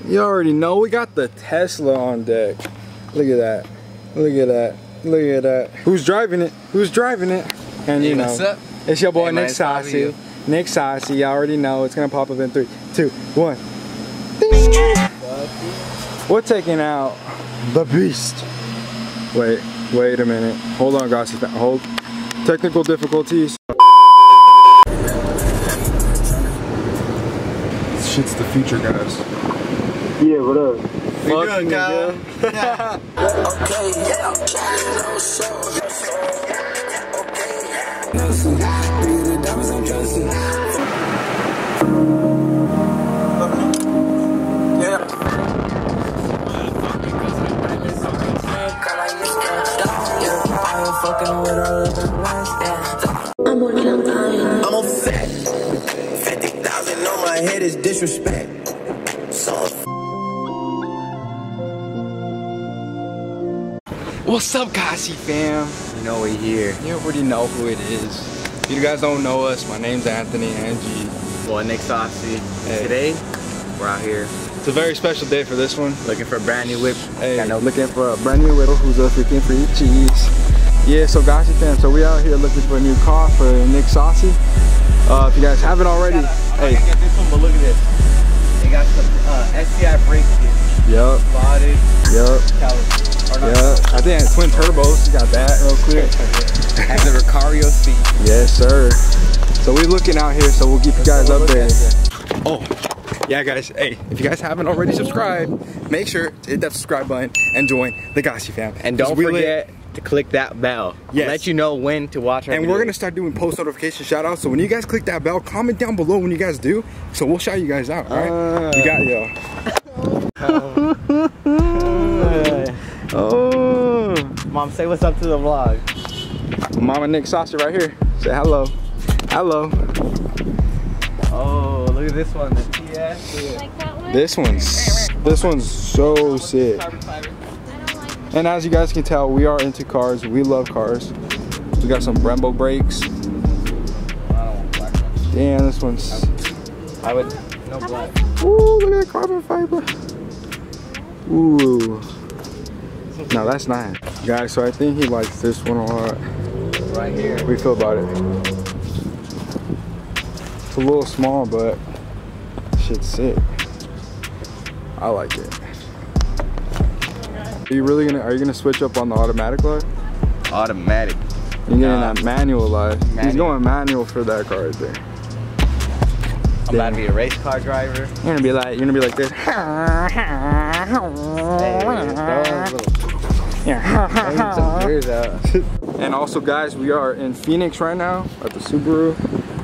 You already know we got the Tesla on deck. Look at that. Look at that. Look at that. Who's driving it? Who's driving it? And you know, it's your boy Nick Saucy. Nick Saucy. You already know it's gonna pop up in 3, 2, 1. Ding. We're taking out the beast. Wait a minute. Hold on, guys. Hold. Technical difficulties. This shit's the future, guys. Yeah, what up? What you doing, Kyle? Yeah. I'm working on time. I'm on fat. 50,000 on my head is disrespect. So What's up, GAucy fam? you know we here. You already know who it is. If you guys don't know us, my name's Anthony and G. Well, Nick Saucy. Hey. Today, we're out here It's a very special day for this one. looking for a brand new whip. Hey, looking for a brand new whip who's a freaking free cheese. Yeah, so GAucy fam, so we out here looking for a new car for Nick Saucy. If you guys haven't already, hey. I got this one, but look at this. They got some SCI brake kits. Yup. Spotted. Yup. Yeah, I think it has twin turbos. You got that real quick. Has the Recaro seat. Yes, sir. So we're looking out here, so we'll keep you guys updated. Oh, yeah, guys. Hey, if you guys haven't already subscribed, make sure to hit that subscribe button and join the GAucy fam. And don't forget to click that bell. Yes. Let you know when to watch our And video. we're gonna start doing post notification shout outs. So when you guys click that bell, comment down below when you guys do. So we'll shout you guys out, alright? We got y'all. Oh. Mom, say what's up to the vlog. Mama Nick Saucy right here. Say hello. Hello. Oh, look at this one. The TS. Like that one? This one's so sick. And as you guys can tell, we are into cars. We love cars. We got some Brembo brakes. I don't want black ones. Damn, this one's. I would. No black. Ooh, look at that carbon fiber. Ooh. No, that's nice. Guys, so I think he likes this one a lot. Right here. What do you feel about it? It's a little small, but shit's sick. I like it. Are you gonna switch up on the automatic life? Automatic. You're getting that manual life. He's Manual. going manual for that car right there. I'm about to be a race car driver. You're gonna be like this. And also, guys, we are in Phoenix right now at the Subaru,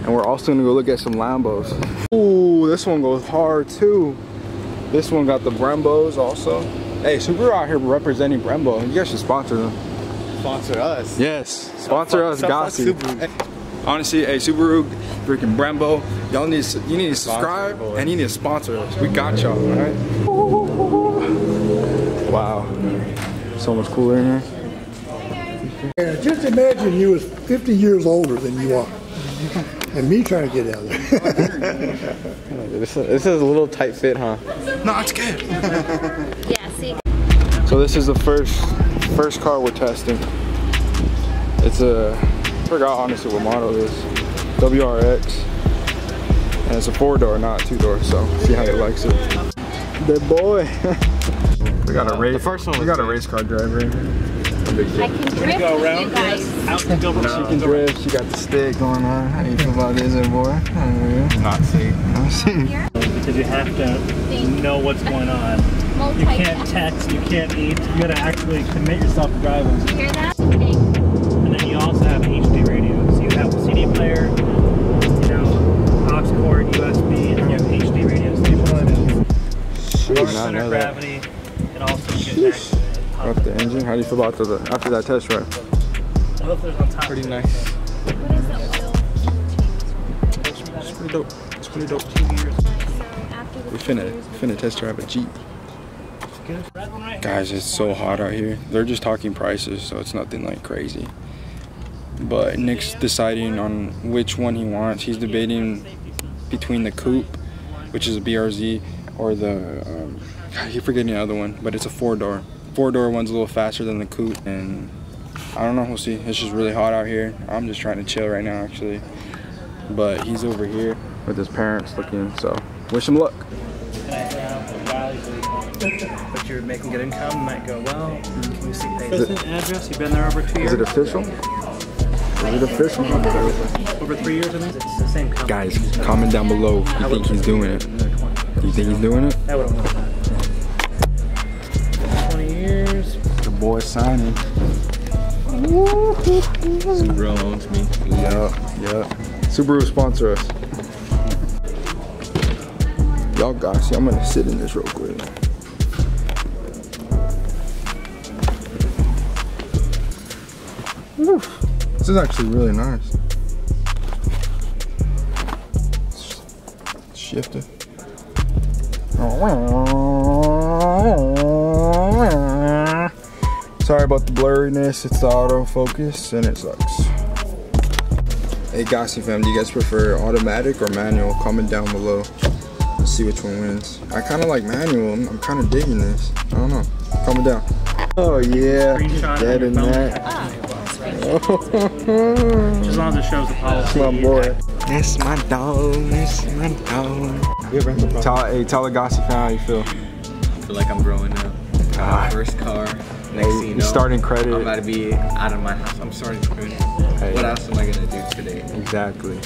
and we're also gonna go look at some Lambos. Ooh, this one goes hard too. This one got the Brembos also. Hey, Subaru out here representing Brembo. You guys should sponsor them. Sponsor us. Yes, sponsor us, GAucy. Honestly, hey, Subaru, freaking Brembo, y'all need to subscribe and you need to sponsor us. We got y'all, alright? Wow, so much cooler in here. Yeah, just imagine you was 50 years older than you are, and me trying to get out there. This is a little tight fit, huh? No, it's good. Yeah, see. So this is the first car we're testing. It's a, I forgot honestly what model it is. WRX. And it's a 4-door, not 2-door, so see how he likes it. Good boy. We got a race. The first one. We got a race car driver in here. I can drift with you guys. She can drift. She got the stick going on. How do you feel about this, boy? Not safe. Because you have to know what's going on. You can't text, you can't eat, you gotta actually commit yourself to driving. You hear that? And then you also have HD radio. So you have a CD player, you know, aux cord, USB, and then you have HD radio. So you want to center gravity, and also you get back Off the engine. How do you feel about after that test drive? Pretty nice. What is the oil? It's pretty dope. It's pretty dope. We finna test drive a Jeep. Guys, it's so hot out here. They're just talking prices, so it's nothing like crazy. But Nick's deciding on which one he wants. He's debating between the coupe, which is a BRZ, or the I keep forgetting the other one, but it's a 4-door. 4-door one's a little faster than the coupe, and I don't know, we'll see. It's just really hot out here. I'm just trying to chill right now, actually. But he's over here with his parents looking, so wish him luck. But you're making good income, you might go, well, can we see the address? You've been there over 2 years? Is it official? Is it official? Over 3 years, I think. It's the same company. Guys, comment down below if you think he's doing it. Do you think he's doing it? I would've known that. 20 years. The boy's signing. Subaru owns me. Yeah. Subaru sponsor us. Y'all guys, see, I'm gonna sit in this real quick. Woo. This is actually really nice. Shifter. Sorry about the blurriness, it's the autofocus and it sucks. Hey GAucy fam, do you guys prefer automatic or manual? Comment down below. Let's see which one wins. I kind of like manual. I'm kind of digging this. I don't know. Comment down. Oh yeah, dead in that. As long as it shows the policy. My boy. That's my dog. That's my dog. Tell the GAucy fam how you feel. I feel like I'm growing up. First car. Next thing you know, starting credit. I'm about to be out of my house. I'm starting credit. Hey. What else am I gonna do today? Exactly.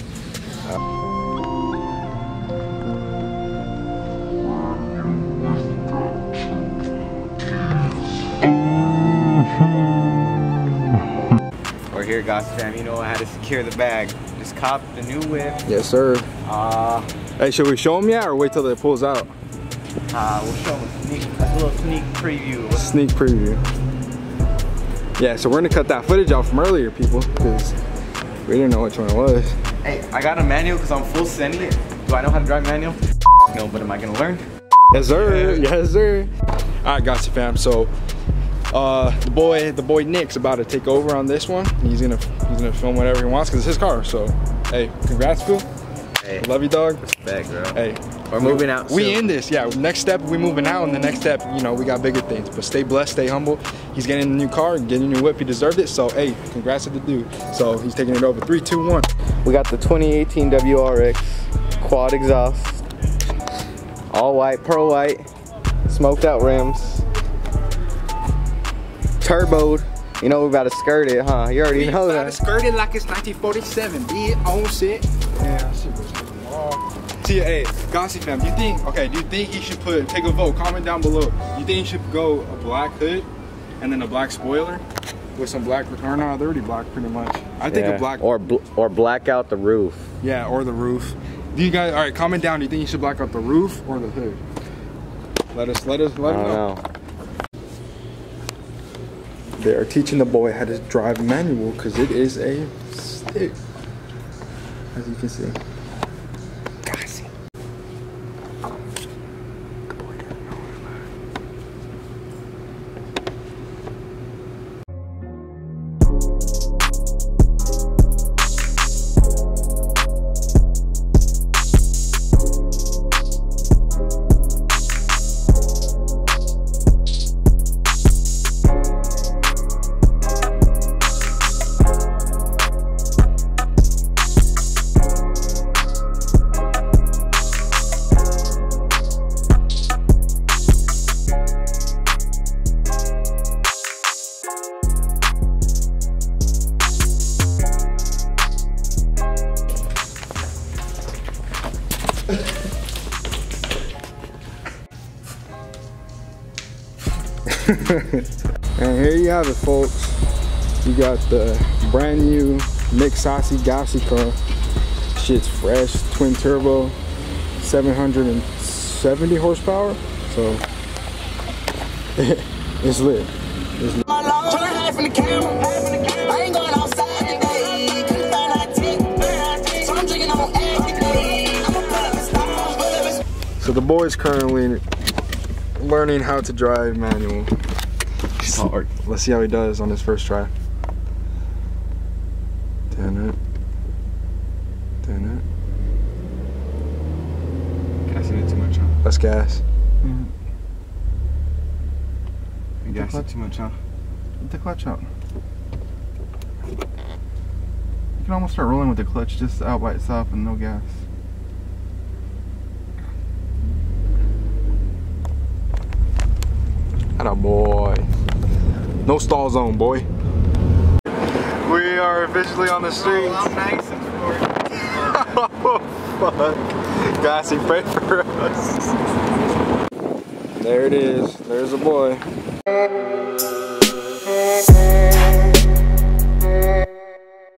We're here, GAucy fam. You know I had to secure the bag. Just copped the new whip. Yes, sir. Hey, should we show him yet or wait till it pulls out? We'll show them a little sneak preview. Sneak preview. Yeah, so we're gonna cut that footage out from earlier, people, because we didn't know which one it was. Hey, I got a manual because I'm full sending it. Do I know how to drive manual? No, but am I gonna learn? Yes, sir. Yeah. Yes, sir. All right, GAucy fam. So, the boy Nick's about to take over on this one. He's gonna film whatever he wants because it's his car. So, hey, congrats, Phil. Hey, love you, dog. Respect, bro. Hey, we're moving out. We in this, yeah. Next step, we moving out, and the next step, you know, we got bigger things. But stay blessed, stay humble. He's getting a new car, getting a new whip. He deserved it. So, hey, congrats to the dude. So he's taking it over. 3, 2, 1. We got the 2018 WRX quad exhaust, all white, pearl white, smoked out rims, turboed. You know we about to skirt it, huh? You already know that. We about to skirt it like it's 1947. Be it on shit. Yeah, shit was wrong. See, hey, GAucy fam, do you think he should take a vote? Comment down below. You think he should go a black hood and then a black spoiler with some black, or no, they're already black pretty much. I think a black. Or black out the roof. Yeah, or the roof. Do you guys, all right, comment down. Do you think you should black out the roof or the hood? Let us know. They are teaching the boy how to drive manual because it is a stick, as you can see. GAucy. The boy doesn't know And here you have it, folks. You got the brand new Saucy GAucy car. Shit's fresh, twin turbo, 770 horsepower. So it's lit. It's lit. So the boy's currently learning how to drive manual. Hard. Let's see how he does on his first try. Can I see it too much, huh? That's gas. You gas it too much, huh? Let the clutch out. You can almost start rolling with the clutch just out by itself and no gas. Atta boy. No stall zone, boy. We are officially on the streets. I'm nice and sporty. Oh, fuck. GAucy, pray for us. There it is. There's a boy.